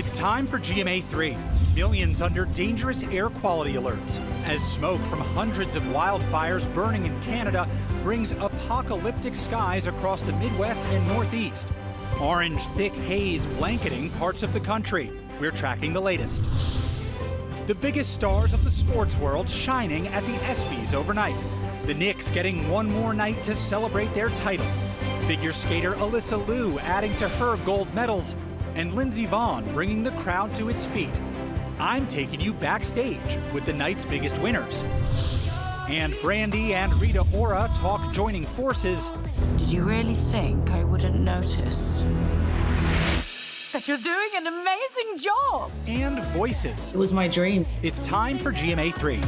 It's time for GMA3. Millions under dangerous air quality alerts as smoke from hundreds of wildfires burning in Canada brings apocalyptic skies across the Midwest and Northeast. Orange, thick haze blanketing parts of the country. We're tracking the latest. The biggest stars of the sports world shining at the ESPYs overnight. The Knicks getting one more night to celebrate their title. Figure skater Alyssa Liu adding to her gold medals. And Lindsey Vonn bringing the crowd to its feet. I'm taking you backstage with the night's biggest winners. And Brandy and Rita Ora talk joining forces. Did you really think I wouldn't notice? But you're doing an amazing job! And voices. It was my dream. It's time for GMA3.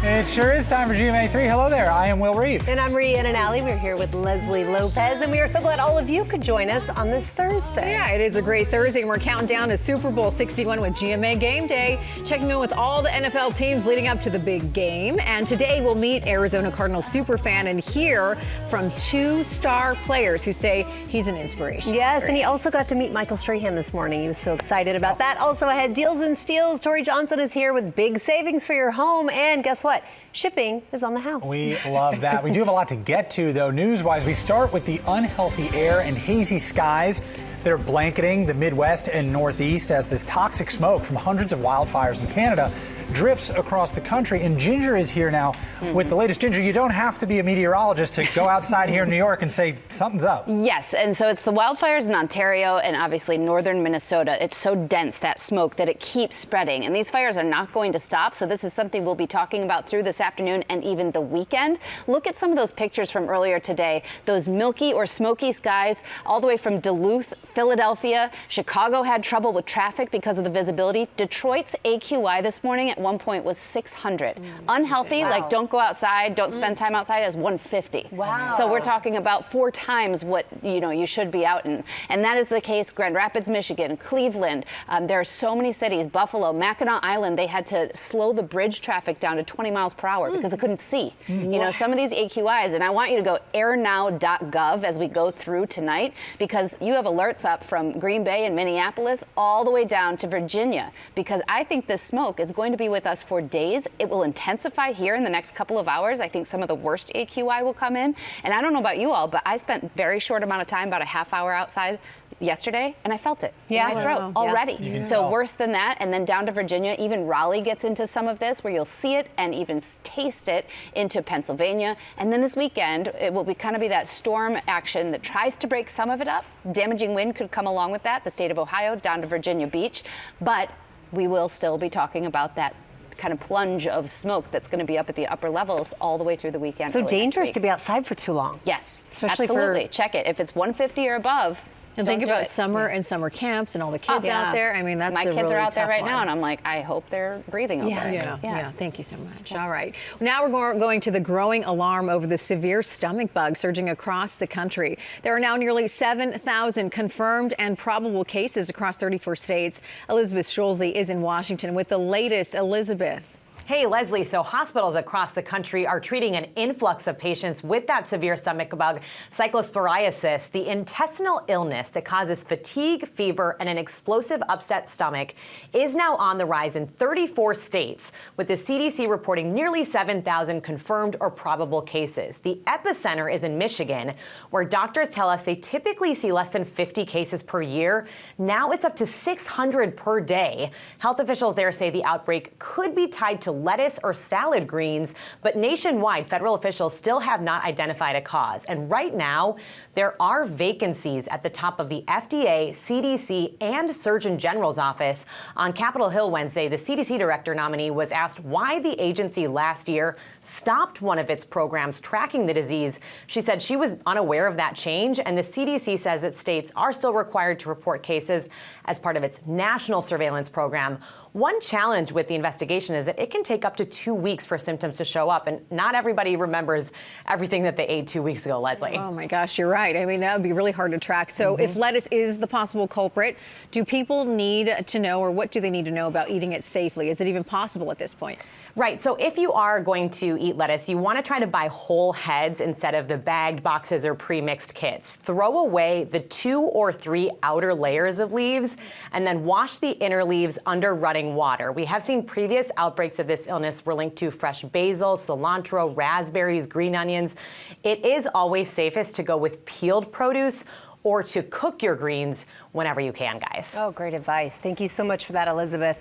It sure is time for GMA3. Hello there, I am Will Reeve. And I'm Rhiannon Alley. We're here with Leslie Lopez, and we are so glad all of you could join us on this Thursday. Yeah, it is a great Thursday, and we're counting down to Super Bowl 61 with GMA Game Day, checking in with all the NFL teams leading up to the big game. And today we'll meet Arizona Cardinals superfan and hear from two star players who say he's an inspiration. Yes, and he also got to meet Michael Strahan this morning. He was so excited about that. Also ahead, Deals and Steals. Tori Johnson is here with big savings for your home, and guess what? Shipping is on the house. We love that. We do have a lot to get to, though, news-wise. We start with the unhealthy air and hazy skies that are blanketing the Midwest and Northeast as this toxic smoke from hundreds of wildfires in Canada drifts across the country. And Ginger is here now with the latest. Ginger, you don't have to be a meteorologist to go outside here in New York and say something's up. Yes, and so it's the wildfires in Ontario and obviously northern Minnesota. It's so dense, that smoke, that it keeps spreading. And these fires are not going to stop. So this is something we'll be talking about through this afternoon and even the weekend. Look at some of those pictures from earlier today. Those milky or smoky skies all the way from Duluth, Philadelphia. Chicago had trouble with traffic because of the visibility. Detroit's AQI this morning at one point was 600. Unhealthy, like don't go outside, don't spend time outside, is 150. Wow. So we're talking about 4 times what you should be out in. And that is the case Grand Rapids, Michigan, Cleveland. There are so many cities, Buffalo, Mackinac Island, they had to slow the bridge traffic down to 20 miles per hour because they couldn't see. You know, some of these AQIs, and I want you to go airnow.gov as we go through tonight, because you have alerts up from Green Bay and Minneapolis all the way down to Virginia, because I think this smoke is going to be with us for days. It will intensify here in the next couple of hours. I think some of the worst AQI will come in. And I don't know about you all, but I spent very short amount of time, about a half hour outside yesterday, and I felt it in my throat already. So worse than that, and then down to Virginia. Even Raleigh gets into some of this, where you'll see it and even taste it into Pennsylvania. And then this weekend, it will be kind of be that storm action that tries to break some of it up. Damaging wind could come along with that, the state of Ohio down to Virginia Beach. But we will still be talking about that kind of plunge of smoke that's going to be up at the upper levels all the way through the weekend. So dangerous to be outside for too long. Yes, especially absolutely. Check it. If it's 150 or above, and think about summer and summer camps and all the kids out there. I mean, that's my kids really are out there right one. now, and I'm like, I hope they're breathing okay. Yeah. Thank you so much. All right. Now we're going to the growing alarm over the severe stomach bug surging across the country. There are now nearly 7,000 confirmed and probable cases across 34 states. Elizabeth Schulze is in Washington with the latest. Elizabeth. Hey, Leslie. So hospitals across the country are treating an influx of patients with that severe stomach bug, cyclosporiasis, the intestinal illness that causes fatigue, fever, and an explosive upset stomach, is now on the rise in 34 states, with the CDC reporting nearly 7,000 confirmed or probable cases. The epicenter is in Michigan, where doctors tell us they typically see less than 50 cases per year. Now it's up to 600 per day. Health officials there say the outbreak could be tied to lettuce or salad greens, but nationwide, federal officials still have not identified a cause. And right now, there are vacancies at the top of the FDA, CDC, and Surgeon General's office. On Capitol Hill Wednesday, the CDC director nominee was asked why the agency last year stopped one of its programs tracking the disease. She said she was unaware of that change, and the CDC says that states are still required to report cases as part of its national surveillance program. One challenge with the investigation is that it can take up to 2 weeks for symptoms to show up, and not everybody remembers everything that they ate 2 weeks ago, Leslie. Oh my gosh, you're right. Right. I mean, that would be really hard to track. So if lettuce is the possible culprit, do people need to know, or what do they need to know about eating it safely? Is it even possible at this point? Right. So if you are going to eat lettuce, you want to try to buy whole heads instead of the bagged boxes or pre-mixed kits. Throw away the 2 or 3 outer layers of leaves and then wash the inner leaves under running water. We have seen previous outbreaks of this illness were linked to fresh basil, cilantro, raspberries, green onions. It is always safest to go with peeled produce or to cook your greens whenever you can, guys. Oh, great advice. Thank you so much for that, Elizabeth.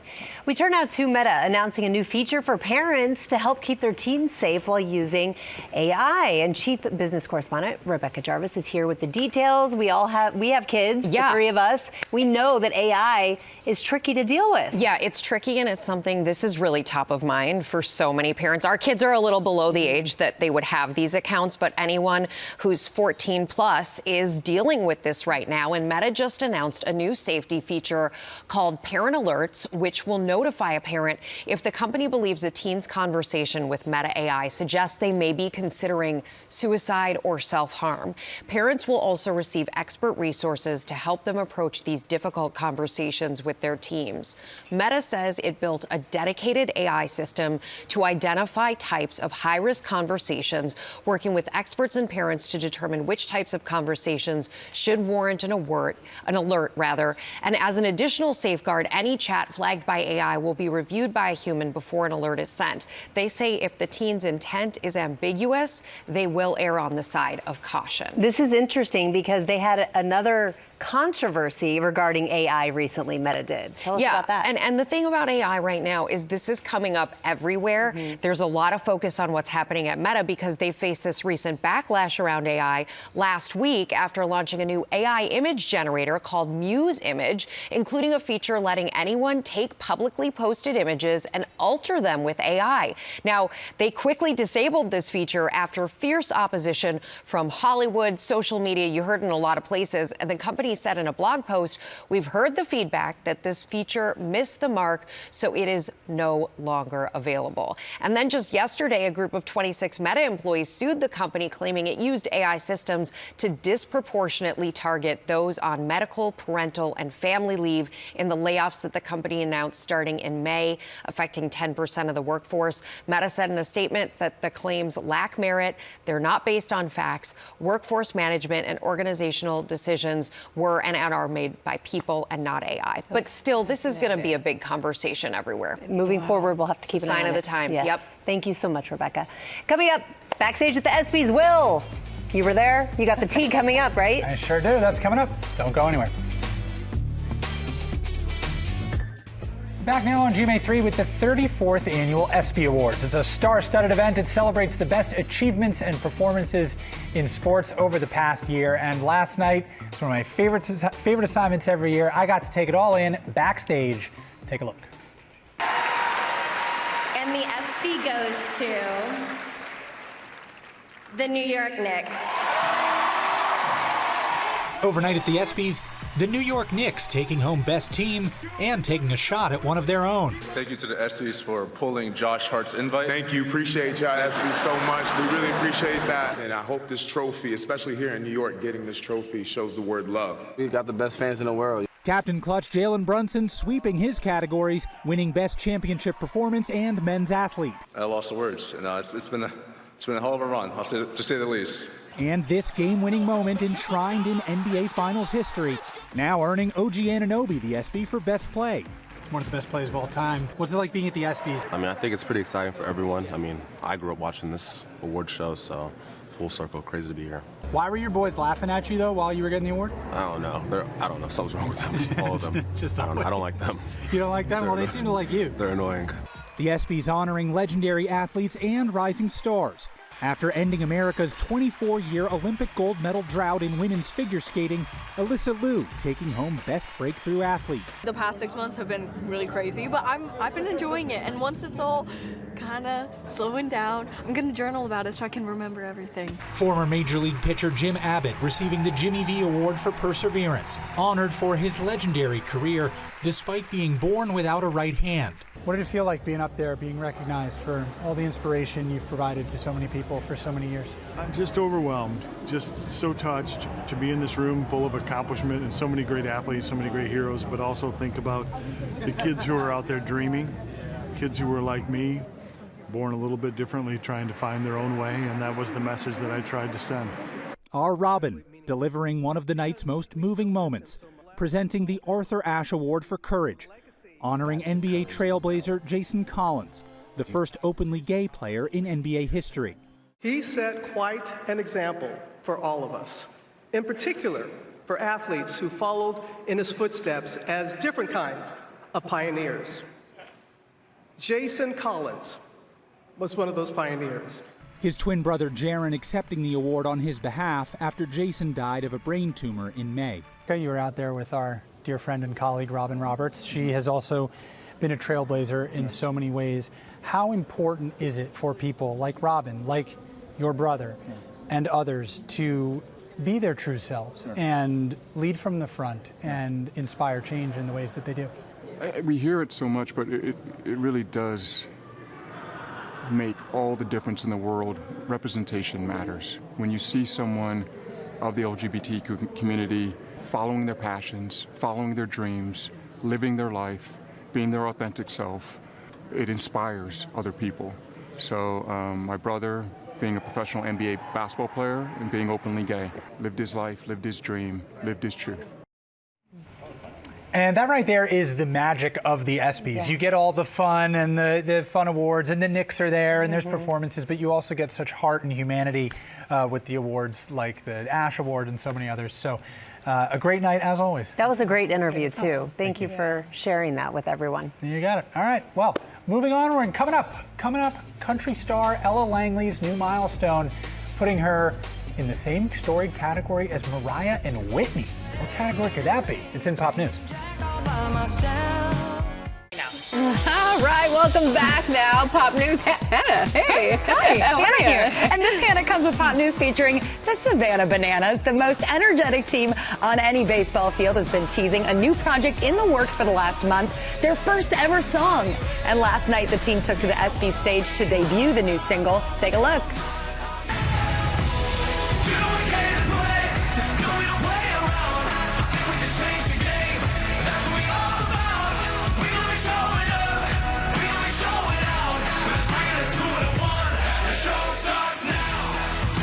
We turn now to Meta, announcing a new feature for parents to help keep their teens safe while using AI. And Chief Business Correspondent Rebecca Jarvis is here with the details. We have kids, the 3 of us. We know that AI is tricky to deal with. Yeah, it's tricky, and it's something, this is really top of mind for so many parents. Our kids are a little below the age that they would have these accounts, but anyone who's 14 plus is dealing with this right now. And Meta just announced a new safety feature called Parent Alerts, which will notify a parent if the company believes a teen's conversation with Meta AI suggests they may be considering suicide or self-harm. Parents will also receive expert resources to help them approach these difficult conversations with their teams. Meta says it built a dedicated AI system to identify types of high-risk conversations, working with experts and parents to determine which types of conversations should warrant an alert. And as an additional safeguard, any chat flagged by AI will be reviewed by a human before an alert is sent. They say if the teen's intent is ambiguous, they will err on the side of caution. This is interesting because they had another controversy regarding AI recently, Meta did. Tell us about that. And the thing about AI right now is this is coming up everywhere. There's a lot of focus on what's happening at Meta because they faced this recent backlash around AI last week after launching a new AI image generator called Muse Image, including a feature letting anyone take publicly posted images and alter them with AI. Now, they quickly disabled this feature after fierce opposition from Hollywood, social media, you heard in a lot of places, and the company said in a blog post, "We've heard the feedback that this feature missed the mark, so it is no longer available." And then just yesterday, a group of 26 Meta employees sued the company, claiming it used AI systems to disproportionately target those on medical, parental, and family leave in the layoffs that the company announced starting in May, affecting 10% of the workforce. Meta said in a statement that the claims lack merit, they're not based on facts, workforce management and organizational decisions were and are made by people and not AI. But still, this is going to be a big conversation everywhere. Moving forward, we'll have to keep an eye on it. Sign of the times. Yes. Yep. Thank you so much, Rebecca. Coming up, backstage at the ESPYs, Will. You were there. You got the tea coming up, right? I sure do. That's coming up. Don't go anywhere. Back now on GMA3 with the 34th annual ESPY Awards. It's a star-studded event. It celebrates the best achievements and performances in sports over the past year. And last night, it's one of my favorite assignments every year. I got to take it all in backstage. Take a look. And the ESPY goes to the New York Knicks. Overnight at the ESPYs, the New York Knicks taking home best team and taking a shot at one of their own. Thank you to the ESPYs for pulling Josh Hart's invite. Thank you. Appreciate y'all, ESPYs, so much. We really appreciate that. And I hope this trophy, especially here in New York, getting this trophy shows the word love. We've got the best fans in the world. Captain Clutch Jalen Brunson sweeping his categories, winning Best Championship Performance and Men's Athlete. I lost the words. And, it's been a hell of a run, to say the least. And this game-winning moment enshrined in NBA Finals history, now earning OG Anunoby the ESPY for Best Play. One of the best plays of all time. What's it like being at the ESPYs? I mean, I think it's pretty exciting for everyone. I mean, I grew up watching this award show, so full circle, crazy to be here. Why were your boys laughing at you, though, while you were getting the award? I don't know. I don't know. Something's wrong with them. All of them. I don't like them. You don't like them? Well, they seem to like you. They're annoying. The ESPYs honoring legendary athletes and rising stars. After ending America's 24-year Olympic gold medal drought in women's figure skating, Alyssa Liu taking home Best Breakthrough Athlete. The past 6 months have been really crazy, but I've been enjoying it. And once it's all kind of slowing down, I'm going to journal about it so I can remember everything. Former Major League pitcher Jim Abbott receiving the Jimmy V Award for Perseverance, honored for his legendary career despite being born without a right hand. What did it feel like being up there, being recognized for all the inspiration you've provided to so many people for so many years? I'm just overwhelmed, just so touched to be in this room full of accomplishment and so many great athletes, so many great heroes, but also think about the kids who are out there dreaming, kids who were like me, born a little bit differently, trying to find their own way, and that was the message that I tried to send. Our Robin, delivering one of the night's most moving moments, presenting the Arthur Ashe Award for Courage, honoring NBA trailblazer Jason Collins, the first openly gay player in NBA history. He set quite an example for all of us, in particular for athletes who followed in his footsteps as different kinds of pioneers. Jason Collins was one of those pioneers. His twin brother Jaron accepting the award on his behalf after Jason died of a brain tumor in May. You were out there with our dear friend and colleague Robin Roberts. She has also been a trailblazer in so many ways. How important is it for people like Robin, like your brother, and others to be their true selves and lead from the front and inspire change in the ways that they do? We hear it so much, but it really does make all the difference in the world. Representation matters. When you see someone of the LGBT community following their passions, following their dreams, living their life, being their authentic self, it inspires other people. So my brother, being a professional NBA basketball player and being openly gay, lived his life, lived his dream, lived his truth. And that right there is the magic of the ESPYs. Yeah. You get all the fun and the fun awards, and the Knicks are there, and there's performances, but you also get such heart and humanity with the awards like the Ashe Award and so many others. So a great night as always. That was a great interview too. Thank you for sharing that with everyone. You got it. All right. Well, moving onward, coming up, country star Ella Langley's new milestone, putting her in the same storied category as Mariah and Whitney. What category could that be? It's in Pop News. All right, welcome back now. Pop News. Hannah, hey. Hi, How are Hannah you? here. And this Hannah comes with Pop News featuring the Savannah Bananas. The most energetic team on any baseball field has been teasing a new project in the works for the last month, their first ever song. And last night, the team took to the ESPY stage to debut the new single. Take a look.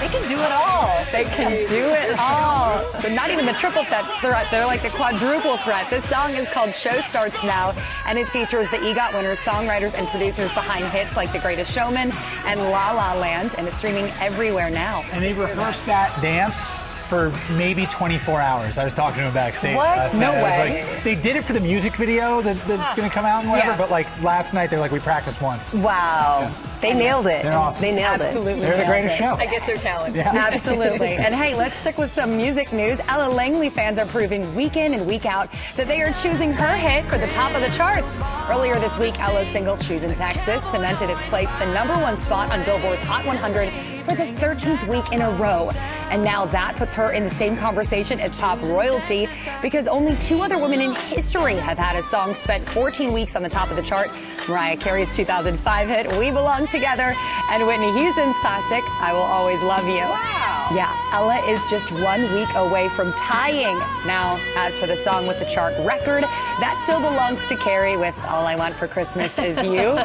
They can do it all. They can do it all. But not even the triple threat. They're like the quadruple threat. This song is called Show Starts Now, and it features the EGOT winners, songwriters, and producers behind hits like The Greatest Showman and La La Land, and it's streaming everywhere now. And they rehearsed that dance for maybe 24 hours. I was talking to them backstage. What? No way. Like, they did it for the music video that's going to come out and whatever, but like last night, they're like, we practiced once. Wow. Yeah. They nailed it. They're awesome. They nailed Absolutely it. They're the greatest show. I guess they're talented. Yeah. Absolutely. And hey, let's stick with some music news. Ella Langley fans are proving week in and week out that they are choosing her hit for the top of the charts. Earlier this week, Ella's single Choosing Texas cemented its place the #1 spot on Billboard's Hot 100 for the 13th week in a row. And now that puts her in the same conversation as pop royalty, because only 2 other women in history have had a song spent 14 weeks on the top of the chart. Mariah Carey's 2005 hit, We Belong Together, and Whitney Houston's classic, I Will Always Love You. Wow. Yeah, Ella is just 1 week away from tying. Now, as for the song with the chart record, that still belongs to Carey with All I Want for Christmas Is You.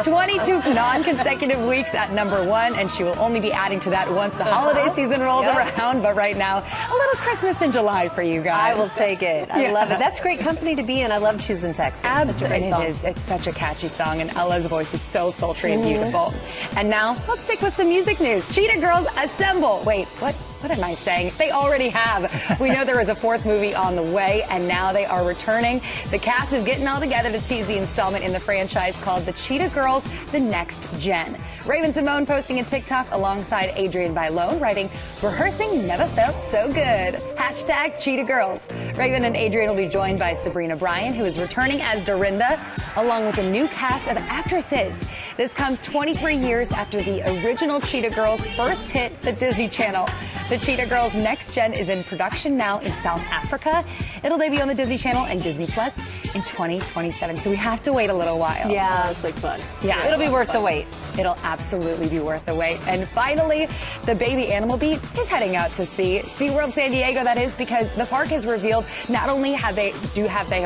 22 non-consecutive weeks at #1, and she will only be adding to that once the holiday season rolls around. But right now, a little Christmas in July for you guys. I will take it. I love it. That's great company to be in. I love Choosing Texas. Absolutely. It is. It's such a catchy song, and Ella's voice is so sultry and beautiful. And now, let's stick with some music news. Cheetah Girls assemble. Wait, what am I saying? They already have. We know there is a 4th movie on the way, and now they are returning. The cast is getting all together to tease the installment in the franchise called The Cheetah Girls: The Next Gen. Raven-Symoné posting a TikTok alongside Adrienne Bailon, writing, "Rehearsing never felt so good. Hashtag Cheetah Girls." Raven and Adrienne will be joined by Sabrina Bryan, who is returning as Dorinda, along with a new cast of actresses. This comes 23 years after the original Cheetah Girls first hit the Disney Channel. The Cheetah Girls Next Gen is in production now in South Africa. It'll debut on the Disney Channel and Disney Plus in 2027, so we have to wait a little while. Yeah. That's like fun. Yeah, it'll be worth the wait. It'll absolutely be worth the wait. And finally, the baby animal beat is heading out to sea. SeaWorld San Diego, that is, because the park has revealed not only have they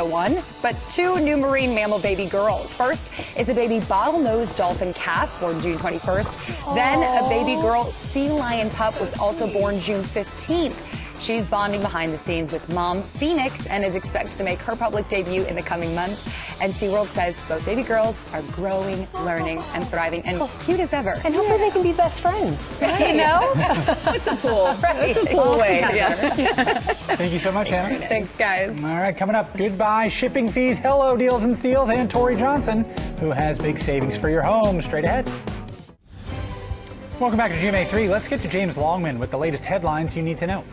one, but 2 new marine mammal baby girls. First is a baby bottlenose dolphin calf born June 21st. Then a baby girl sea lion pup was also born June 15th. She's bonding behind the scenes with mom Phoenix and is expected to make her public debut in the coming months. And SeaWorld says both baby girls are growing, learning, and thriving, and cute as ever. And hopefully they can be best friends. Right. You know? It's a pool. Right. It's a pool way. Yeah. Thank you so much, Hannah. Thanks, guys. All right, coming up, goodbye shipping fees, hello Deals and Steals, and Tori Johnson, who has big savings for your home. Straight ahead. Welcome back to GMA3. Let's get to James Longman with the latest headlines you need to know.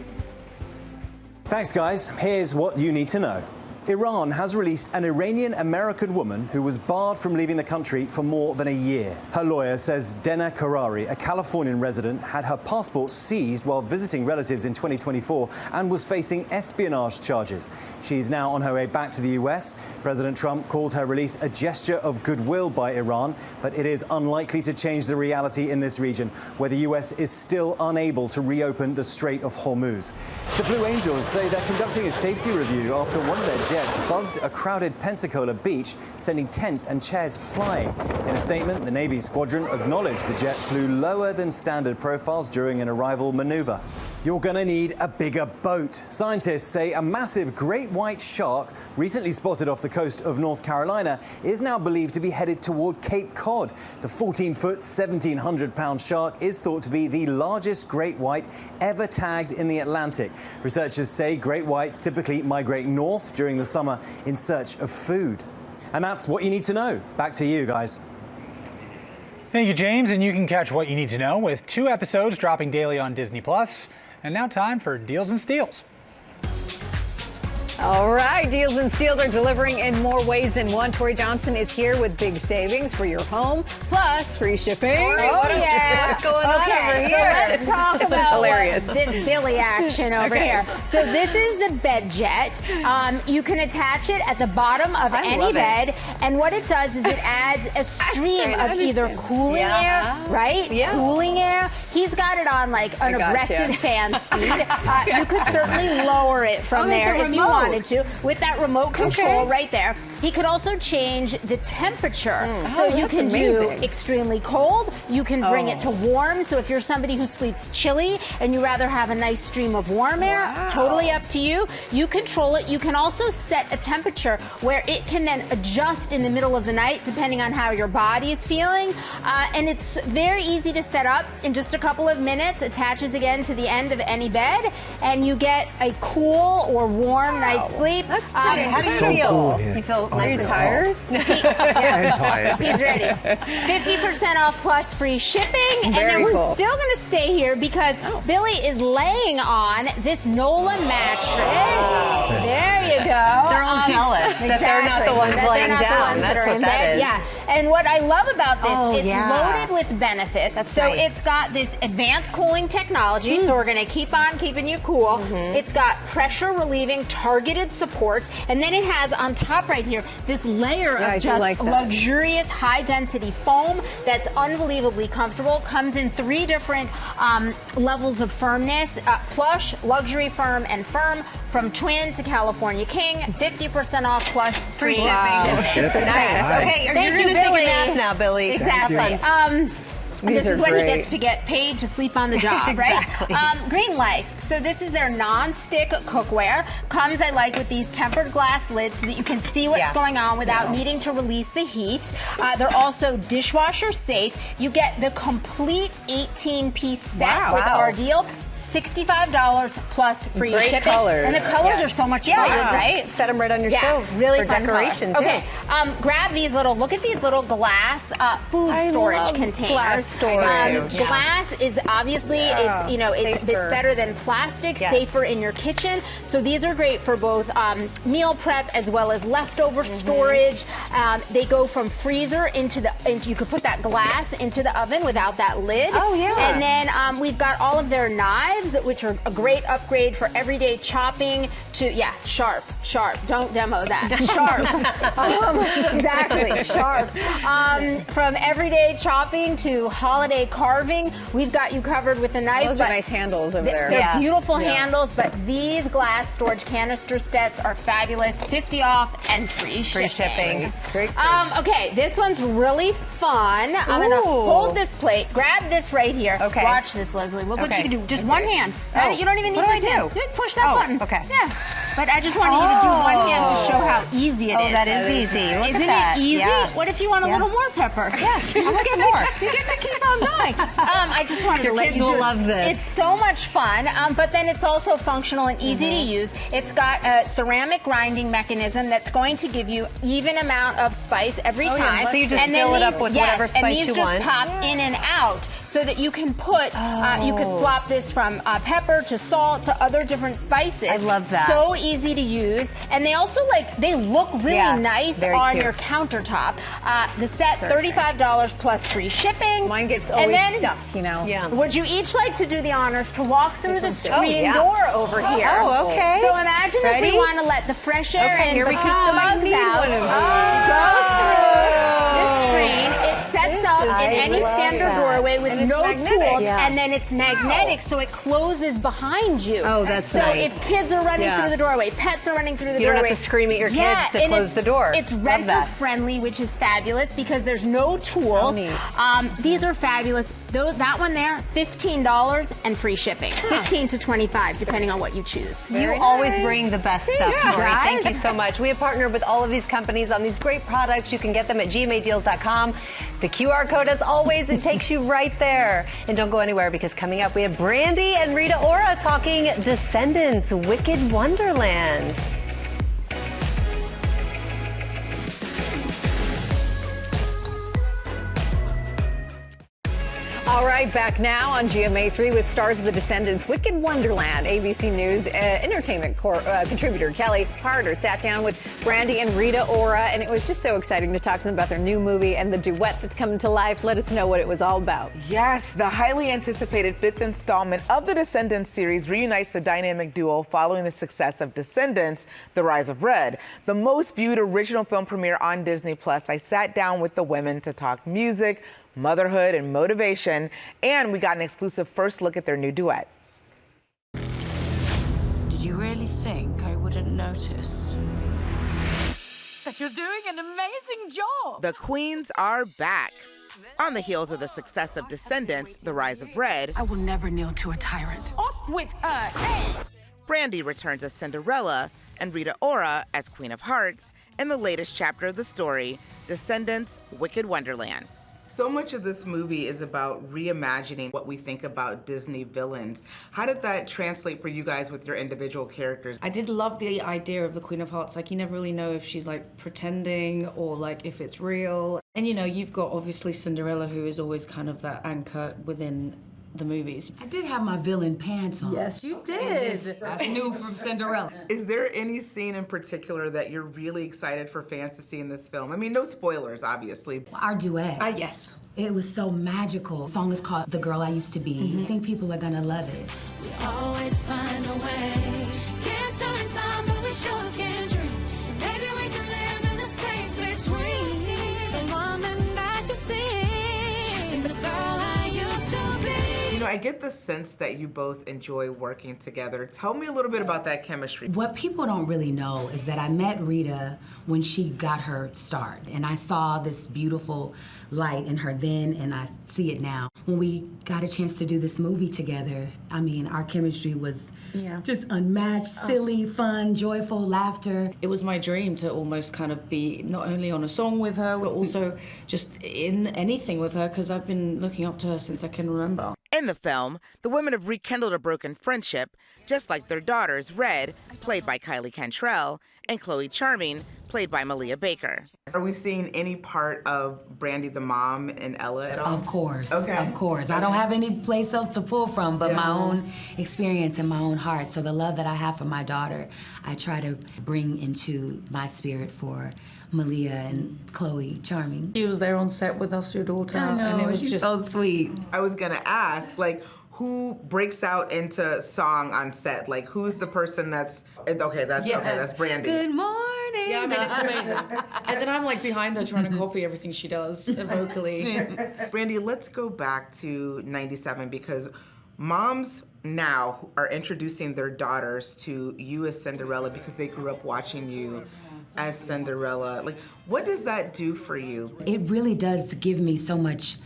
Thanks, guys. Here's what you need to know. Iran has released an Iranian-American woman who was barred from leaving the country for more than a year. Her lawyer says Dena Karari, a Californian resident, had her passport seized while visiting relatives in 2024 and was facing espionage charges. She's now on her way back to the US. President Trump called her release a gesture of goodwill by Iran, but it is unlikely to change the reality in this region, where the US is still unable to reopen the Strait of Hormuz. The Blue Angels say they're conducting a safety review after one of their jets buzzed a crowded Pensacola beach, sending tents and chairs flying. In a statement, the Navy squadron acknowledged the jet flew lower than standard profiles during an arrival maneuver. You're gonna need a bigger boat. Scientists say a massive great white shark, recently spotted off the coast of North Carolina, is now believed to be headed toward Cape Cod. The 14-foot, 1,700-pound shark is thought to be the largest great white ever tagged in the Atlantic. Researchers say great whites typically migrate north during the summer in search of food. And that's what you need to know. Back to you, guys. Thank you, James, and you can catch what you need to know with 2 episodes dropping daily on Disney Plus. And now time for Deals and Steals. All right, Deals and Steals are delivering in more ways than one. Tori Johnson is here with big savings for your home, plus free shipping. What's going on over here? So let's talk about this Billy action over here. So this is the bed jet. You can attach it at the bottom of any bed, and what it does is it adds a stream of either cooling air, right? Yeah. Cooling air. He's got it on like an aggressive fan speed. You could certainly lower it from there if you want. To with that remote control right there. He could also change the temperature. So you can do extremely cold, you can bring it to warm. So if you're somebody who sleeps chilly and you rather have a nice stream of warm air, totally up to you. You control it. You can also set a temperature where it can then adjust in the middle of the night depending on how your body is feeling. And it's very easy to set up in just a couple of minutes. Attaches again to the end of any bed, and you get a cool or warm night's sleep. That's pretty. How do you feel? Cool, You feel nice. Are you tired? I'm tired. He's ready. 50% off plus free shipping. And then we're still going to stay here because Billy is laying on this NOLA mattress. There you go. They're all jealous that they're not the ones laying down. That's what that is. Yeah. And what I love about this, it's loaded with benefits. It's got this advanced cooling technology, so we're going to keep on keeping you cool. It's got pressure relieving targeted supports, and then it has on top right here this layer of just luxurious high density foam that's unbelievably comfortable. Comes in 3 different levels of firmness: plush, luxury firm, and firm. From twin to California king, 50% off plus free shipping. Nice. Okay, you're going to take a nap now, Billy. Exactly. This is when he gets to get paid to sleep on the job, right? Green Life. So this is their non-stick cookware. Comes, I like, with these tempered glass lids so that you can see what's going on without needing to release the heat. They're also dishwasher safe. You get the complete 18-piece set with our deal. $65 plus free Great shipping. colors. And the colors are so much fun, right? Set them right on your stove. Really for fun decoration, color. too. Okay, grab these look at these little glass food I storage love containers. glass storage. Glass is obviously, it's, you know, it's better than plastic, safer in your kitchen. So these are great for both meal prep as well as leftover storage. They go from freezer into you could put that glass into the oven without that lid. Oh, yeah. And then we've got all of their knives, which are a great upgrade for everyday chopping to, sharp. Don't demo that. Sharp. Exactly, sharp. From everyday chopping to holiday carving, we've got you covered with a knife. Those are nice handles over there. They're beautiful handles, but these glass storage canister sets are fabulous. 50 off and free shipping. Great. Okay, this one's really fun. I'm gonna hold this plate. Grab this right here. Okay. Watch this, Leslie. Look what you can do. Just one hand. Oh. You don't even need What this do I hand. do? Just push that button. Okay. Yeah. But I just wanted you to do one hand to show how easy it is. Oh, that is easy. Look Isn't at that. it easy? Yeah. What if you want a little more pepper? Yeah. I want some more. You get to keep on going. I just wanted to Your let kids you do will it. love this. It's so much fun, but then it's also functional and easy to use. It's got a ceramic grinding mechanism that's going to give you even amount of spice every time. So you just and then fill it up these- with whatever spice and these you just want. pop in and out so that you can put, you could swap this from pepper to salt to other different spices. I love that. So easy to use. And they also they look really nice very on cute. your countertop. The set, $35 plus free shipping. Mine gets and always then, stuck, you know. Yeah. would you each like to do the honors to walk through the too. screen door over here? Oh, okay. So imagine if Ready? we want to let the fresh air Okay, in, here but we keep go. the bugs I need out. one of Go through this screen. It sets up in any love standard that. doorway with And it's no magnetic. tool, Yeah. and then it's magnetic, so it closes behind you. Oh, that's so nice. if kids are running Yeah. through the doorway, pets are running through the You don't doorway. have to scream at your kids to and close the door. It's Love renter that. friendly, which is fabulous because there's no tools. neat. These are fabulous. That one there, $15 and free shipping. 15 to 25, depending on what you choose. You always bring the best stuff, Tori. guys. Thank you so much. We have partnered with all of these companies on these great products. You can get them at gmadeals.com. The QR code, as always, it takes you right there. And don't go anywhere because coming up, we have Brandy and Rita Ora talking Descendants, Wicked Wonderland. All right, back now on GMA3 with stars of the Descendants, Wicked Wonderland. ABC News entertainment contributor Kelly Harder sat down with Brandy and Rita Ora, and it was just so exciting to talk to them about their new movie and the duet that's coming to life. Let us know what it was all about. Yes, the highly anticipated fifth installment of the Descendants series reunites the dynamic duo following the success of Descendants, The Rise of Red, the most viewed original film premiere on Disney+. I sat down with the women to talk music, motherhood, and motivation, and we got an exclusive first look at their new duet. Did you really think I wouldn't notice that you're doing an amazing job? The Queens are back. On the heels of the success of Descendants, The Rise of Red, I will never kneel to a tyrant. Off with her head! Brandy returns as Cinderella and Rita Ora as Queen of Hearts in the latest chapter of the story, Descendants, Wicked Wonderland. So much of this movie is about reimagining what we think about Disney villains. How did that translate for you guys with your individual characters? I did love the idea of the Queen of Hearts. Like, you never really know if she's like pretending or like if it's real. And you know, you've got obviously Cinderella, who is always kind of that anchor within the movies. I did have my villain pants on. Yes, you did. That's new from Cinderella. Is there any scene in particular that you're really excited for fans to see in this film? I mean, no spoilers, obviously. Our duet. Yes. It was so magical. The song is called The Girl I Used to Be. I think people are gonna love it. We always find a way. Can't turn time, but we sure can dream. Maybe we can live in the space between the woman that you see and the girl I used to be. You know, I get the sense that you both enjoy working together. Tell me a little bit about that chemistry. What people don't really know is that I met Rita when she got her start, and I saw this beautiful light in her then, and I see it now. When we got a chance to do this movie together, I mean, our chemistry was just unmatched, silly, fun, joyful, laughter. It was my dream to almost kind of be not only on a song with her, but also just in anything with her, because I've been looking up to her since I can remember. In the film, the women have rekindled a broken friendship, just like their daughters, Red, played by Kylie Cantrell, and Chloe Charming, played by Malia Baker. Are we seeing any part of Brandy the mom and Ella at all? Of course, Okay. of course. I don't have any place else to pull from but my own experience and my own heart. So the love that I have for my daughter, I try to bring into my spirit for Malia and Chloe Charming. She was there on set with us, your daughter. I know, and it was she's just so sweet. I was gonna ask, like, who breaks out into song on set? Like, who's the person that's that's Brandy. Good morning. Yeah, I mean, it's amazing. And then I'm like behind her trying to copy everything she does vocally. Brandy, let's go back to '97 because moms now are introducing their daughters to you as Cinderella because they grew up watching you as Cinderella. Like, what does that do for you? It really does give me so much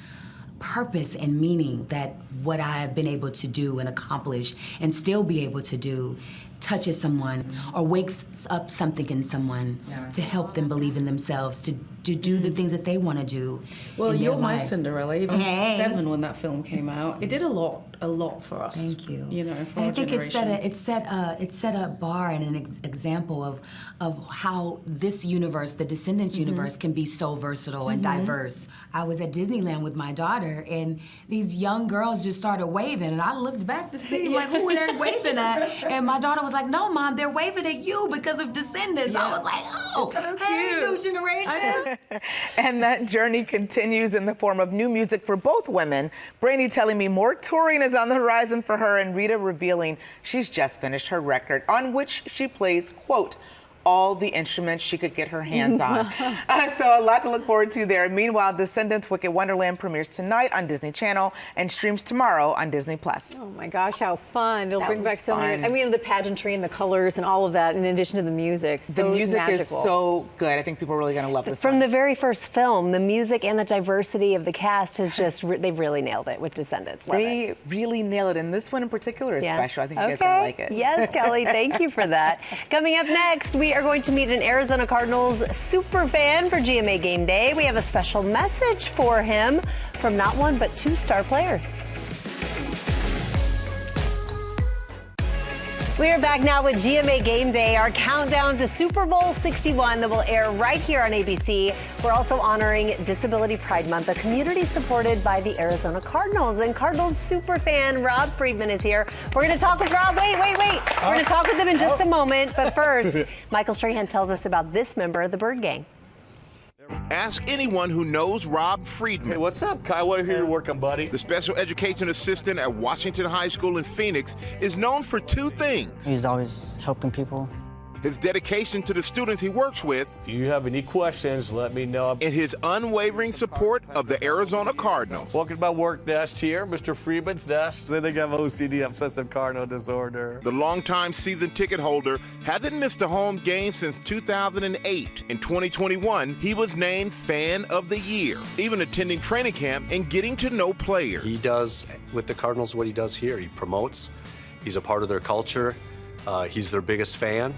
purpose and meaning that what I have been able to do and accomplish and still be able to do touches someone or wakes up something in someone to help them believe in themselves, to do the things that they want to do. Well, you're my life. Cinderella. Even 7 when that film came out. It did a lot for us. Thank you. You know, for and I our think generation. it set a bar and an example of how this universe, the Descendants universe, can be so versatile and diverse. I was at Disneyland with my daughter, and these young girls just started waving, and I looked back to see like who were they waving at, and my daughter was like, "No, Mom, they're waving at you because of Descendants." I was like, "Oh, so hey, new generation." And that journey continues in the form of new music for both women. Brandy telling me more touring is on the horizon for her, and Rita revealing she's just finished her record on which she plays, quote, all the instruments she could get her hands on. So a lot to look forward to there. Meanwhile, Descendants Wicked Wonderland premieres tonight on Disney Channel and streams tomorrow on Disney+. Oh my gosh, how fun. It'll bring back so many. fun. I mean, the pageantry and the colors and all of that in addition to the music. So The music magical. is so good. I think people are really going to love this From one. the very first film, the music and the diversity of the cast has just, they've really nailed it with Descendants. Love it. They really nail it, and this one in particular is Yeah. special. I think you guys are going to like it. Yes, Kelly, thank you for that. Coming up next, we are going to meet an Arizona Cardinals super fan for GMA Game Day. We have a special message for him from not one, but 2 star players. We are back now with GMA Game Day, our countdown to Super Bowl 61 that will air right here on ABC. We're also honoring Disability Pride Month, a community supported by the Arizona Cardinals. And Cardinals super fan Rob Friedman is here. We're going to talk with Rob. Wait. We're going to talk with him in just a moment. But first, Michael Strahan tells us about this member of the Bird Gang. Ask anyone who knows Rob Friedman. Hey, what's up, Kai? What are you working, buddy? The special education assistant at Washington High School in Phoenix is known for 2 things. He's always helping people. His dedication to the students he works with. If you have any questions, let me know. And his unwavering support of the Arizona Cardinals. Welcome to my work desk here, Mr. Friedman's desk. They think I have OCD, obsessive cardinal disorder. The longtime season ticket holder hasn't missed a home game since 2008. In 2021, he was named Fan of the Year, even attending training camp and getting to know players. He does with the Cardinals what he does here. He promotes. He's a part of their culture. He's their biggest fan.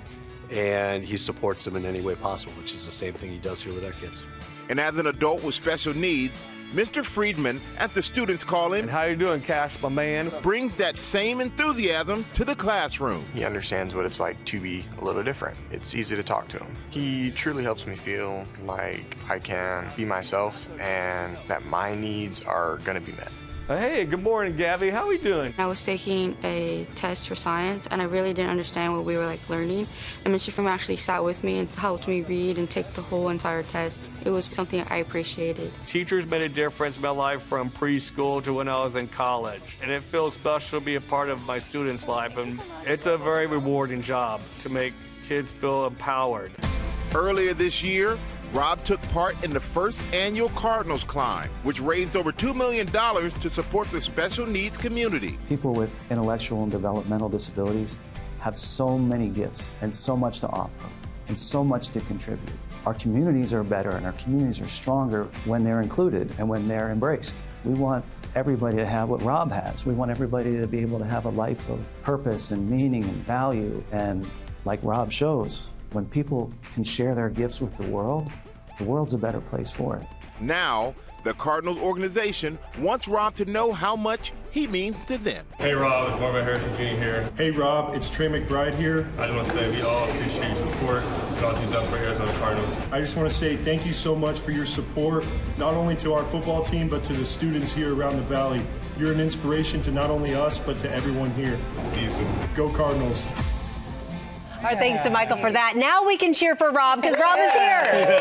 And he supports them in any way possible, which is the same thing he does here with our kids. And as an adult with special needs, Mr. Friedman, as the students call him, and how you doing, Cash, my man, brings that same enthusiasm to the classroom. He understands what it's like to be a little different. It's easy to talk to him. He truly helps me feel like I can be myself and that my needs are going to be met. Hey, good morning, Gabby. How we doing? I was taking a test for science, and I really didn't understand what we were learning. And Mr. Friedman actually sat with me and helped me read and take the whole entire test. It was something I appreciated. Teachers made a difference in my life from preschool to when I was in college. And it feels special to be a part of my students' life. And it's a very rewarding job to make kids feel empowered. Earlier this year, Rob took part in the first annual Cardinals Climb, which raised over $2 million to support the special needs community. People with intellectual and developmental disabilities have so many gifts and so much to offer and so much to contribute. Our communities are better and our communities are stronger when they're included and when they're embraced. We want everybody to have what Rob has. We want everybody to be able to have a life of purpose and meaning and value. And like Rob shows, when people can share their gifts with the world's a better place for it. Now, The Cardinals organization wants Rob to know how much he means to them. Hey Rob, it's Marvin Harrison Jr. here. Hey Rob, it's Trey McBride here. I just want to say we all appreciate your support and all you've done for Arizona Cardinals. I just want to say thank you so much for your support, not only to our football team, but to the students here around the Valley. You're an inspiration to not only us, but to everyone here. See you soon. Go Cardinals. Our thanks to Michael for that. Now we can cheer for Rob because Rob is here.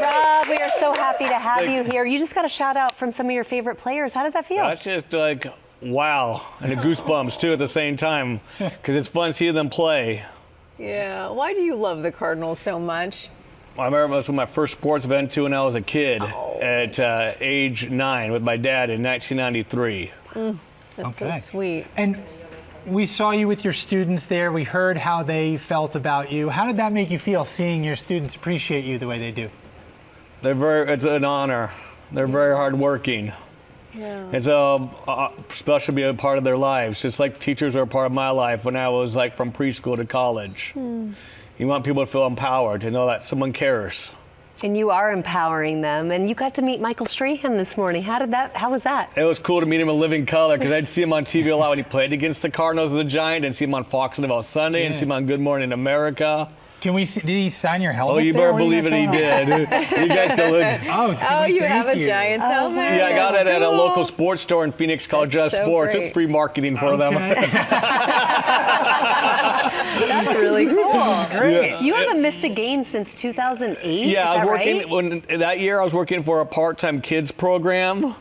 Rob, we are so happy to have you here. You just got a shout out from some of your favorite players. How does that feel? That's just like, wow, and the goosebumps too at the same time because it's fun seeing them play. Yeah. Why do you love the Cardinals so much? I remember it was my first sports event too when I was a kid at age 9 with my dad in 1993. That's so sweet. And we saw you with your students there. We heard how they felt about you. How did that make you feel, seeing your students appreciate you the way they do? It's an honor. They're very hardworking. Yeah. It's special to be a part of their lives, just like teachers are a part of my life when I was like from preschool to college. You want people to feel empowered, to know that someone cares. And you are empowering them. And you got to meet Michael Strahan this morning. How was that? It was cool to meet him in living color because I'd see him on TV a lot when he played against the Cardinals and the Giants, and see him on Fox NFL Sunday, and see him on Good Morning America. Can we see, did he sign your helmet? Oh, you better believe it, he did. You guys can look. Oh, you have a Giants helmet? Yeah, I got it at a local sports store in Phoenix called Just Sports. It's free marketing for them. That's really cool. Great. Yeah. You haven't missed a game since 2008. Yeah, I was working right? that year. I was working for a part-time kids program.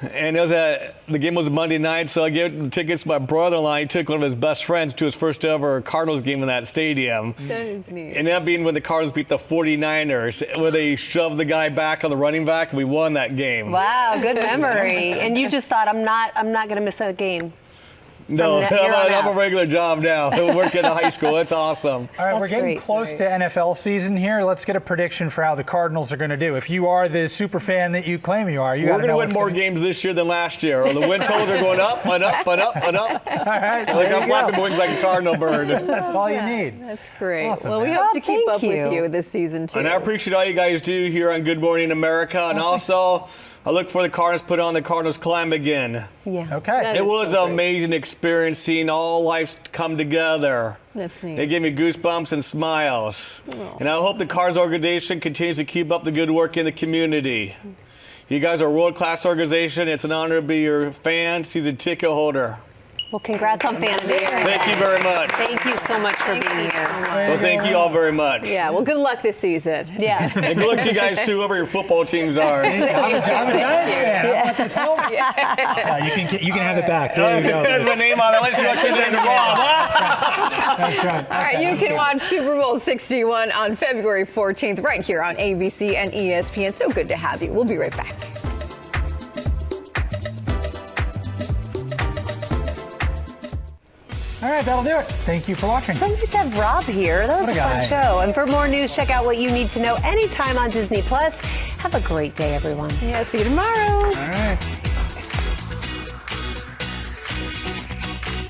And it was the game was Monday night, so I gave tickets to my brother-in-law. He took one of his best friends to his first ever Cardinals game in that stadium. That is neat. And that being when the Cardinals beat the 49ers, where they shoved the guy back on the running back, and we won that game. Wow, good memory. And you just thought, I'm not going to miss a game. No, I have a regular job now. I work at a high school. It's awesome. All right, we're getting close to NFL season here. Let's get a prediction for how the Cardinals are going to do. If you are the super fan that you claim you are, we're going to win more games this year than last year. Or the win totals are going up and up and up and up. All right, like I'm flapping wings like a cardinal bird. That's all you need. That's great. Awesome, well, we hope to keep up with you this season, too. And I appreciate all you guys do here on Good Morning America. And also, I look for the Cardinals put on the Cardinals climb again. Yeah. Okay. It was an amazing experience seeing all lives come together. That's neat. They gave me goosebumps and smiles. And I hope the Cardinals organization continues to keep up the good work in the community. You guys are a world-class organization. It's an honor to be your fan, season ticket holder. Well, congrats on Fan of the Year. Thank you very much. Thank you so much for being here. Well, thank you all very much. Yeah, well, good luck this season. Yeah. And good luck to you guys, too, whoever your football teams are. I'm a Giants fan. I want this helmet. You can have it back. There you go. There's my name on it. Let's go change it into Rob. That's right. All right, you can watch Super Bowl 61 on February 14th right here on ABC and ESPN. So good to have you. We'll be right back. All right, that'll do it. Thank you for watching. So nice to have Rob here. That was a fun show. And for more news, check out What You Need to Know anytime on Disney+. Have a great day, everyone. Yeah, see you tomorrow. All right.